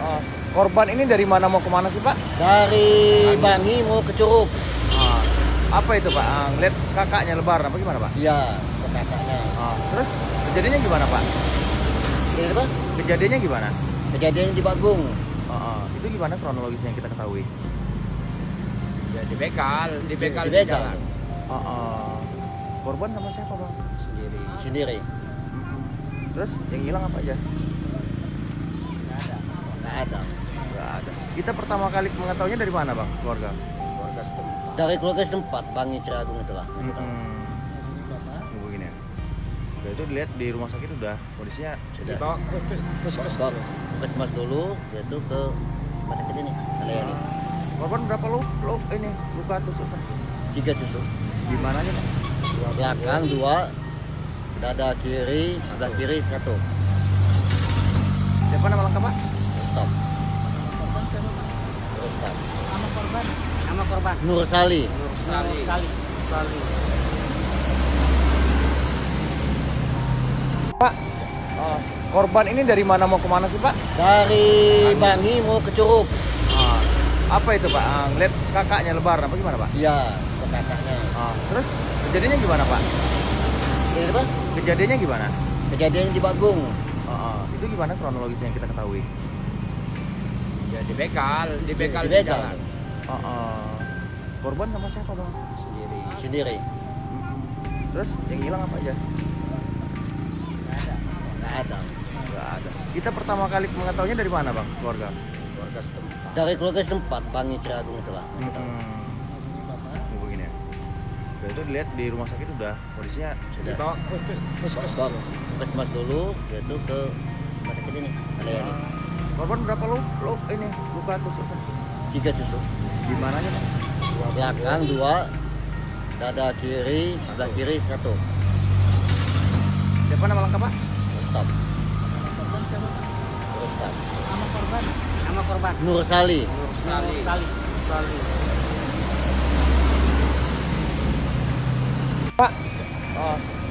Oh, korban ini dari mana mau kemana sih Pak? Dari Bangi mau ke Curug. Ah, apa itu Pak? Ngeliat kakaknya lebaran apa gimana Pak? Iya, ke kakaknya. Terus kejadiannya gimana Pak? Ini apa? Kejadiannya gimana? Kejadian di Bagong. Itu gimana kronologisnya yang kita ketahui? Ya dibegal Di di begal. jalan Korban sama siapa Bang? sendiri. Sendiri. Terus yang hilang apa aja? Nggak ada. Nggak ada. Kita pertama kali mengetahuinya dari mana Bang? Keluarga? Keluarga setempat. Dari keluarga setempat, Bangi Ciragung itulah. Begini ya. Udah itu dilihat di rumah sakit udah kondisinya sudah. Dibawa ke puskesmas. Puskesmas dulu, yaitu ke rumah sakit ini. Alayani. Korban berapa lu ini luka tusukan? 3 tusuk. Di mananya Pak? Belakang 2, dada kiri, sebelah kiri 1. Siapa nama lengkap Pak? Rustam. Rustam. Nama korban. Nur Sali. Sali. Pak, korban ini dari mana mau kemana sih Pak? Dari Bangi mau ke Curug. Apa itu Pak? Ngeliat kakaknya lebaran apa gimana Pak? Iya, ke kakaknya. Terus kejadiannya gimana Pak? Ini apa? Kejadiannya gimana? Kejadian di Bagong. Itu gimana kronologisnya yang kita ketahui? Ya dibegal di Di jalan Korban sama siapa Bang? sendiri. Sendiri. Terus yang hilang apa aja? Nggak ada. Nggak ada. Kita pertama kali mengetahuinya dari mana Bang? Keluarga? Keluarga setempat. Dari keluarga setempat, Bangi Ciragung itulah. Begini ya. Udah itu dilihat di rumah sakit udah kondisinya sudah. Dibawa ke puskesmas. Puskesmas dulu, yaitu ke rumah sakit ini. Alayani. Korban berapa lu ini luka tusukan? 3 tusuk. Di mananya Pak? Belakang 2, dada kiri, sebelah kiri 1. Siapa nama lengkap Pak? Rustam. Rustam. Nama korban. Nur Sali. Sali. Pak,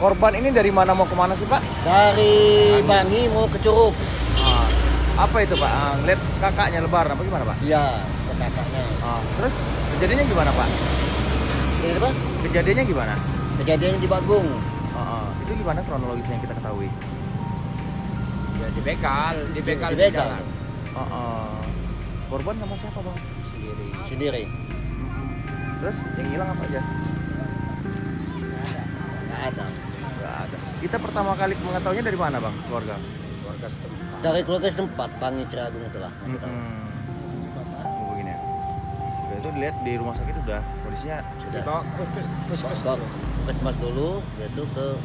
korban ini dari mana mau kemana sih Pak? Dari Bangi mau ke Curug. Apa itu Pak? Ngeliat kakaknya lebaran apa gimana Pak? Iya, ke kakaknya. Terus kejadiannya gimana Pak? Ini apa? Kejadiannya gimana? Kejadian di Bagong. Itu gimana kronologisnya yang kita ketahui? Ya dibegal di Di jalan Korban sama siapa Bang? sendiri. Sendiri. Terus yang hilang apa aja? Nggak ada. Nggak ada. Kita pertama kali mengetahuinya dari mana Bang? Keluarga? Keluarga setempat. Dari keluarga setempat, Bangi Ciragung itulah. Begini ya. Udah itu dilihat di rumah sakit udah kondisinya sudah. Dibawa ke puskesmas. Puskesmas dulu, yaitu ke